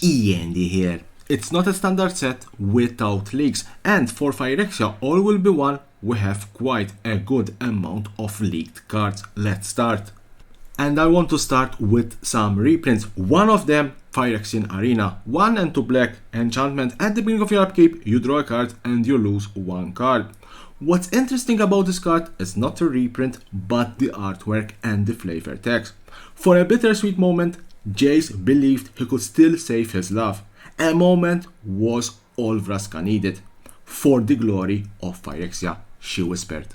E.N.D here. It's not a standard set without leaks, and for Phyrexia all will be one. We have quite a good amount of leaked cards. Let's start. And I want to start with some reprints. One of them, Phyrexian Arena. 1 and 2 black, enchantment. At the beginning of your upkeep, you draw a card and you lose one card. What's interesting about this card is not the reprint, but the artwork and the flavor text. For a bittersweet moment, Jace believed he could still save his love. A moment was all Vraska needed. For the glory of Phyrexia, she whispered.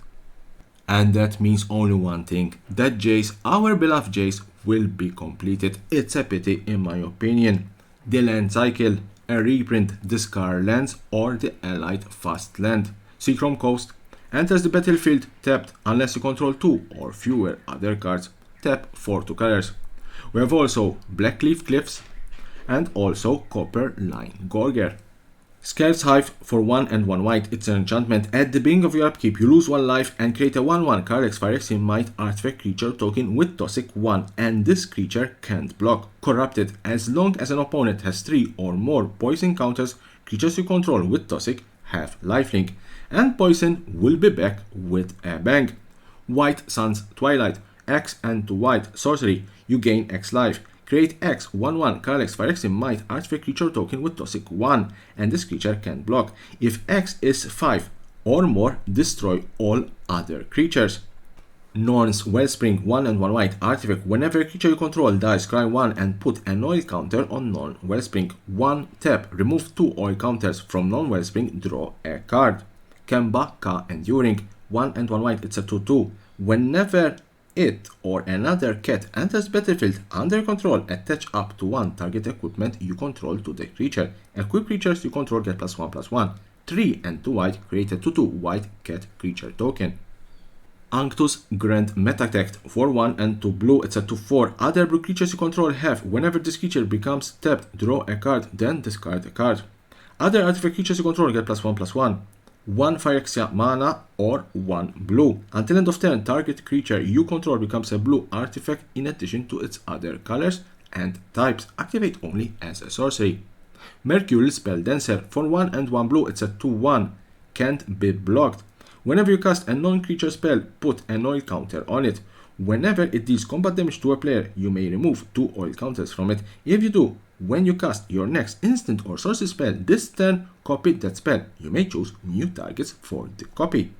And that means only one thing, that Jace, our beloved Jace, will be completed. It's a pity in my opinion. The land cycle, a reprint, discard lands or the allied fast land. Seachrome Coast, enters the battlefield tapped unless you control 2 or fewer other cards. Tap for 2 colors. We have also Blackleaf Cliffs and also Copper Line Gorger. Scarce Hive for 1 and 1 white, it's an enchantment. At the beginning of your upkeep, you lose 1 life and create a 1/1 Colorless Phyrexian Might artifact creature token with Toxic 1, and this creature can't block. Corrupted, as long as an opponent has 3 or more poison counters, creatures you control with Toxic have lifelink, and poison will be back with a bang. White Sun's Twilight, X and 2 white, sorcery, you gain X life. Create X 1/1 Colorless Phyrexian Might artifact creature token with Toxic 1, and this creature can block. If X is 5 or more, destroy all other creatures. Norn's Wellspring 1 and 1 white artifact. Whenever a creature you control dies, cry 1 and put an oil counter on Norn Wellspring. 1 tap, remove 2 oil counters from Norn Wellspring, draw a card. Kemba Ka Enduring 1 and 1 white, it's a 2/2. Whenever it or another cat enters battlefield under control, attach up to 1 target equipment you control to the creature. Equip creatures you control get +1/+1. 3 and 2 white, create a 2/2 white cat creature token. Anctus Grand Metatecht for 1 and 2 blue, it's a 2/4. Other blue creatures you control have, whenever this creature becomes tapped, draw a card, then discard a card. Other artifact creatures you control get +1/+1. 1 Phyrexia mana or 1 blue. Until end of turn, target creature you control becomes a blue artifact in addition to its other colors and types. Activate only as a sorcery. Mercurial Spell Dancer for 1 and 1 blue, it's a 2/1. Can't be blocked. Whenever you cast a non-creature spell, put an oil counter on it. Whenever it deals combat damage to a player, you may remove 2 oil counters from it. If you do, when you cast your next instant or sorcery spell this turn, copy that spell. You may choose new targets for the copy.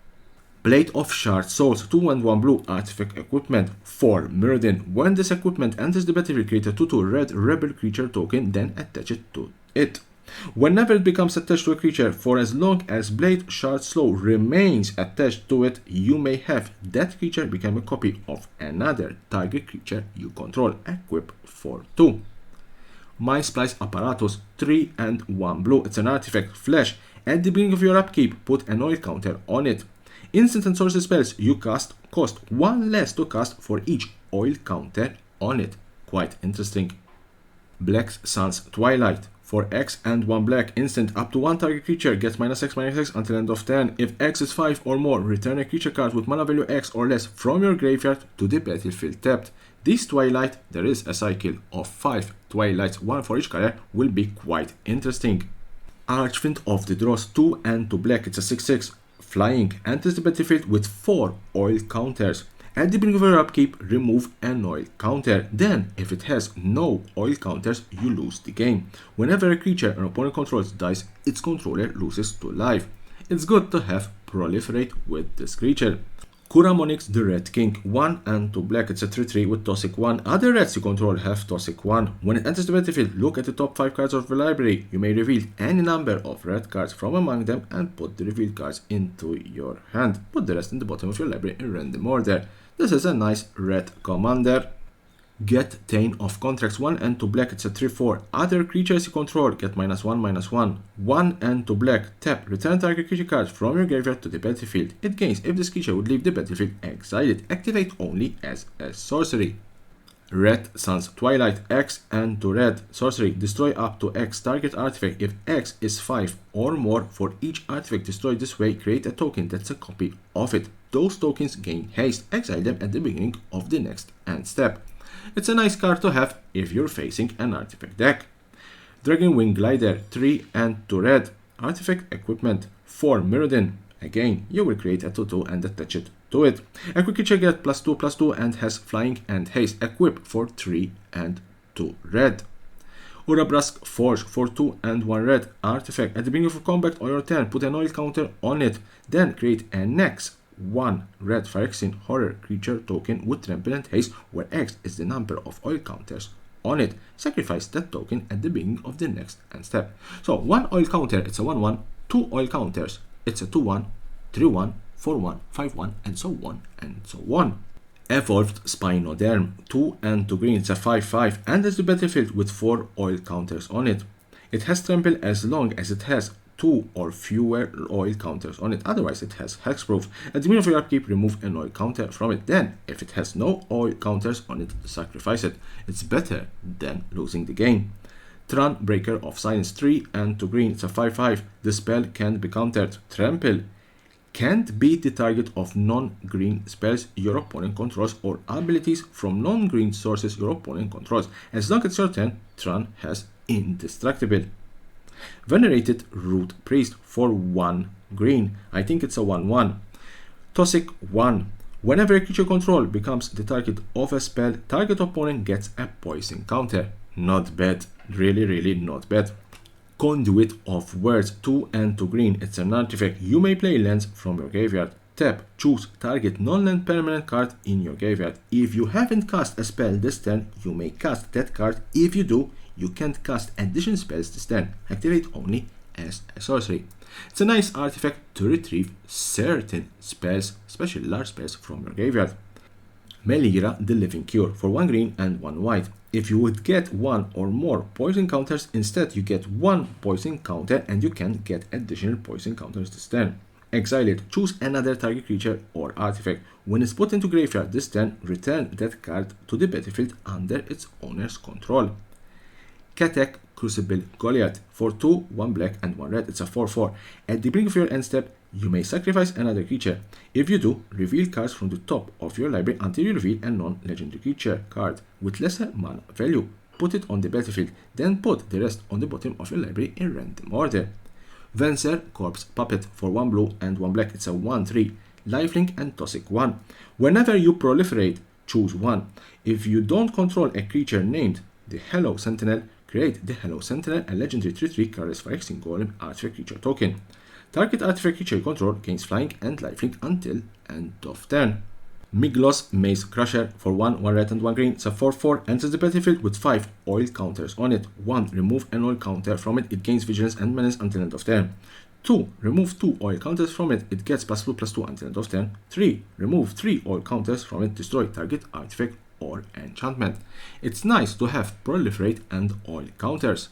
Blade of Shard Souls 2 and 1 blue artifact equipment for Mirrodin. When this equipment enters the battlefield, create a 2/2 red rebel creature token, then attach it to it. Whenever it becomes attached to a creature, for as long as Blade Shard Soul remains attached to it, you may have that creature become a copy of another target creature you control. Equip for 2. My Splice Apparatus 3 and 1 blue, it's an artifact. Flash, at the beginning of your upkeep, put an oil counter on it. Instant and sorcery spells you cast cost 1 less to cast for each oil counter on it. Quite interesting. Black Sun's Twilight for X and 1 black, instant, up to 1 target creature gets -X/-X until end of turn. If X is 5 or more, return a creature card with mana value X or less from your graveyard to the battlefield tapped. This Twilight, there is a cycle of 5 Twilights, 1 for each color, will be quite interesting. Archfiend of the Dross 2 and 2 black, it's a 6/6. Flying, enters the battlefield with 4 oil counters. At the beginning of your upkeep, remove an oil counter. Then, if it has no oil counters, you lose the game. Whenever a creature an opponent controls dies, its controller loses 2 life. It's good to have Proliferate with this creature. Kuramonix the Red King 1 and 2 black, it's a 3/3 with Toxic 1. Other reds you control have Toxic 1. When it enters the battlefield, look at the top 5 cards of the library. You may reveal any number of red cards from among them and put the revealed cards into your hand. Put the rest in the bottom of your library in random order. This is a nice red commander. Get Thane of Contracts 1 and 2 black, it's a 3/4. Other creatures you control get -1/-1. 1 and 2 black, tap, return target creature cards from your graveyard to the battlefield. It gains if this creature would leave the battlefield exiled. Activate only as a sorcery. Red Sun's Twilight, X and 2 red, sorcery, destroy up to X target artifact. If X is 5 or more, for each artifact destroyed this way, create a token that's a copy of it. Those tokens gain haste. Exile them at the beginning of the next end step. It's a nice card to have if you're facing an artifact deck. Dragon Wing Glider 3 and 2 red. Artifact equipment 4 Mirrodin. Again, you will create a 2/2 and attach it to it. A quick creature gets +2/+2 and has flying and haste. Equip for 3 and 2 red. Urabrask Forge for 2 and 1 red. Artifact. At the beginning of your combat or your turn, put an oil counter on it. Then create a next 1 red Phyrexian horror creature token with trample and haste, where X is the number of oil counters on it. Sacrifice that token at the beginning of the next end step. So 1 oil counter, it's a 1/1. 2 oil counters, it's a 2/1, 3/1, 4/1, 5/1, and so on and so on. Evolved Spinoderm 2 and 2 green, it's a 5/5 and has the battlefield with 4 oil counters on it. It has trample as long as it has 2 or fewer oil counters on it, otherwise it has hexproof. At the beginning of your upkeep, remove an oil counter from it. Then, if it has no oil counters on it, sacrifice it. It's better than losing the game. Tron Breaker of Silence 3 and 2 green, it's a 5/5. The spell can be countered. Trample can't be the target of non-green spells your opponent controls or abilities from non-green sources your opponent controls. As long as your turn, Tron has indestructible. Venerated Root Priest for 1 green. I think it's a 1/1. Toxic 1. Whenever a creature control becomes the target of a spell, target opponent gets a poison counter. Not bad. Really not bad. Conduit of Words 2 and 2 green. It's an artifact. You may play lands from your graveyard. Tap, choose target non-land permanent card in your graveyard. If you haven't cast a spell this turn, you may cast that card. If you do, you can't cast additional spells this turn. Activate only as a sorcery. It's a nice artifact to retrieve certain spells, especially large spells, from your graveyard. Melira the Living Cure for 1 green and 1 white. If you would get 1 or more poison counters, instead you get 1 poison counter and you can get additional poison counters this turn. Exile it. Choose another target creature or artifact. When it's put into graveyard this turn, return that card to the battlefield under its owner's control. Katek Crucible Goliath for 2, 1 black and 1 red. It's a 4/4. At the beginning of your end step, you may sacrifice another creature. If you do, reveal cards from the top of your library until you reveal a non-legendary creature card with lesser mana value. Put it on the battlefield, then put the rest on the bottom of your library in random order. Venser Corpse Puppet for 1 blue and 1 black. It's a 1/3. Lifelink and Toxic 1. Whenever you proliferate, choose 1. If you don't control a creature named the Hello Sentinel, create the Hello Sentinel, a legendary 3/3 colorless Phyrexian Golem artifact creature token. Target artifact creature you control gains flying and lifelink until end of turn. Miglos Maze Crusher for 1 red and 1 green. It's a 4/4, enters the battlefield with 5 oil counters on it. 1. Remove an oil counter from it. It gains vigilance and menace until end of turn. 2. Remove 2 oil counters from it. It gets +2/+2 until end of turn. 3. Remove 3 oil counters from it. Destroy target artifact or enchantment. It's nice to have proliferate and oil counters.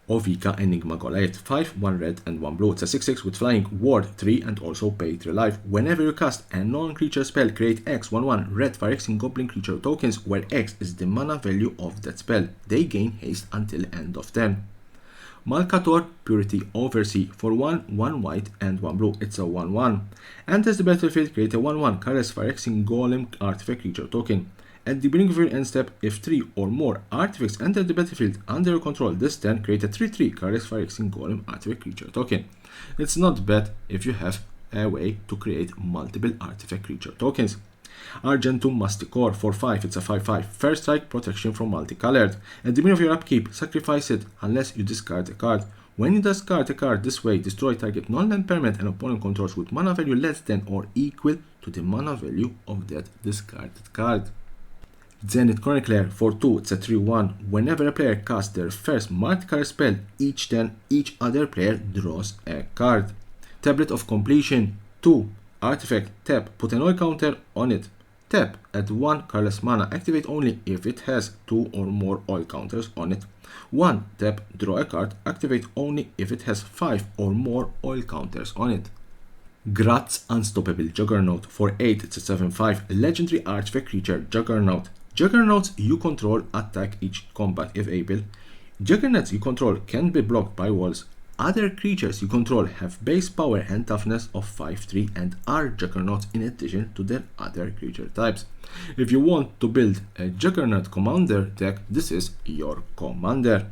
Ovika Enigma Goliath 5, 1 red and 1 blue. It's a 6/6 with flying, ward 3 and also pay 3 life. Whenever you cast a non-creature spell, create X 1/1 red Phyrexian Goblin creature tokens where X is the mana value of that spell. They gain haste until end of turn. Malkator Purity Oversee for 1 white and 1 blue. It's a 1/1. Enters the battlefield, create a 1/1 colorless Phyrexian Golem artifact creature token. At the beginning of your end step, if 3 or more artifacts enter the battlefield under your control this turn, create a 3/3 colorless Phyrexian Golem artifact creature token. It's not bad if you have a way to create multiple artifact creature tokens. Argentum Masticore for 5, it's a 5/5. First strike, protection from multicolored. At the beginning of your upkeep, sacrifice it unless you discard a card. When you discard a card this way, destroy target non-land permanent and opponent controls with mana value less than or equal to the mana value of that discarded card. Zenith Chronicler for 2, it's a 3/1. Whenever a player casts their first multicolor spell each turn, each other player draws a card. Tablet of Completion 2. Artifact, tap, put an oil counter on it. Tap, add 1 colorless mana, activate only if it has 2 or more oil counters on it. 1. Tap, draw a card, activate only if it has 5 or more oil counters on it. Gratz Unstoppable Juggernaut for 8, it's a 7/5. Legendary artifact creature Juggernaut. Juggernauts you control attack each combat if able. Juggernauts you control can be blocked by walls. Other creatures you control have base power and toughness of 5/3 and are Juggernauts in addition to their other creature types. If you want to build a Juggernaut commander deck, this is your commander.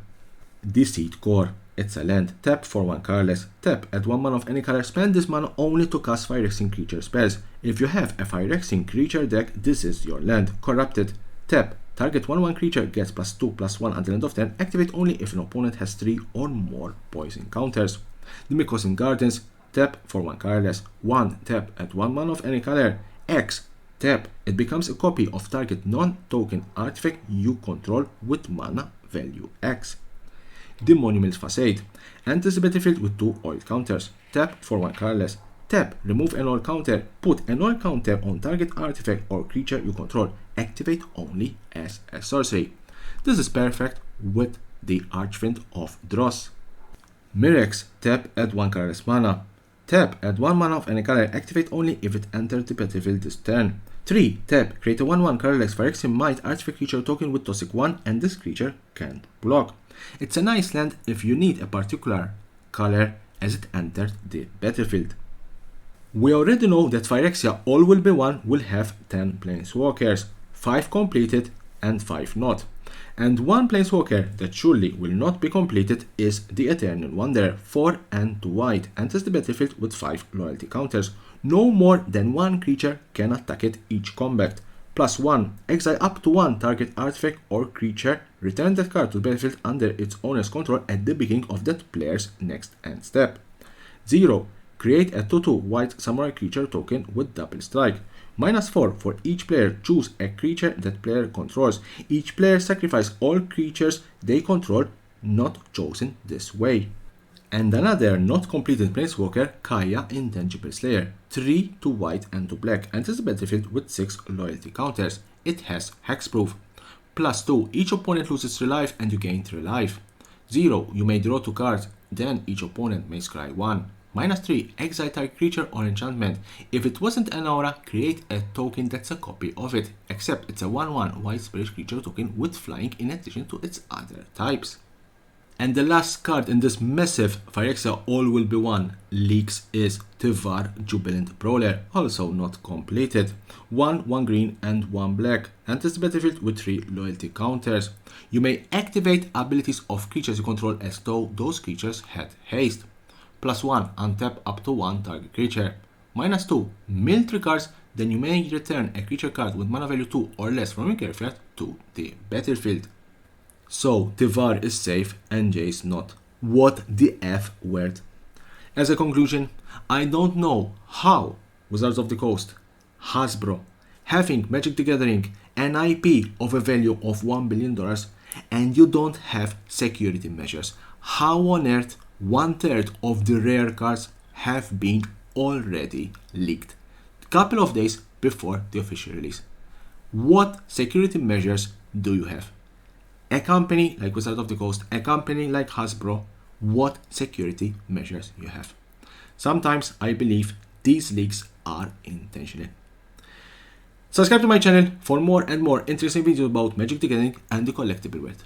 the Seed Core. It's a land. Tap for 1 colorless. Tap, add 1 mana of any color. Spend this mana only to cast Phyrexian creature spells. If you have a Phyrexian creature deck, this is your land. Corrupted. Tap. Target 1/1 creature gets +2/+1 until end of turn. Activate only if an opponent has 3 or more poison counters. The Mycosynth Gardens. Tap for 1 colorless. 1. Tap, add 1 mana of any color. X. Tap. It becomes a copy of target non-token artifact you control with mana value X. The Monument Facade. Enters the battlefield with 2 oil counters. Tap for 1 colorless. Tap, remove an oil counter. Put an oil counter on target artifact or creature you control. Activate only as a sorcery. This is perfect with the Archfiend of Dross. Mirex. Tap, add 1 colorless mana. Tap, add 1 mana of any color. Activate only if it enters the battlefield this turn. 3. Tap, create a 1/1 colorless Phyrexian Might artifact creature token with Toxic 1 and this creature can't block. It's a nice land if you need a particular color as it enters the battlefield. We already know that Phyrexia all will be 1 will have 10 Planeswalkers, 5 completed and 5 not. And one Planeswalker that surely will not be completed is the Eternal Wanderer, 4 and 2 white, enters the battlefield with 5 loyalty counters. No more than 1 creature can attack it each combat. +1, exile up to 1 target artifact or creature, return that card to the battlefield under its owner's control at the beginning of that player's next end step. 0, create a 2/2 white samurai creature token with double strike. -4, for each player choose a creature that player controls. Each player sacrifice all creatures they control not chosen this way. And another not completed Planeswalker, Kaya Intangible Slayer, 3 to white and to black, enters the battlefield with 6 loyalty counters. It has hexproof. +2, each opponent loses 3 life and you gain 3 life. 0, you may draw 2 cards, then each opponent may scry 1. -3, exile target creature or enchantment. If it wasn't an aura, create a token that's a copy of it, except it's a 1/1 white spirit creature token with flying in addition to its other types. And the last card in this massive Phyrexia all will be 1 leaks is Tyvar Jubilant Brawler, also not completed. 1 green and 1 black, enters the battlefield with 3 loyalty counters. You may activate abilities of creatures you control as though those creatures had haste. +1, untap up to 1 target creature. -2, mill 3 cards, then you may return a creature card with mana value 2 or less from your graveyard to the battlefield. So, Tyvar is safe and Jace not. What the F word? As a conclusion, I don't know how Wizards of the Coast, Hasbro, having Magic the Gathering, an IP of a value of $1 billion, and you don't have security measures. How on earth 1/3 of the rare cards have been already leaked, couple of days before the official release? What security measures do you have? A company like Wizards of the Coast, a company like Hasbro, what security measures you have? Sometimes I believe these leaks are intentional. Subscribe to my channel for more and more interesting videos about Magic the Gathering and the collectible world.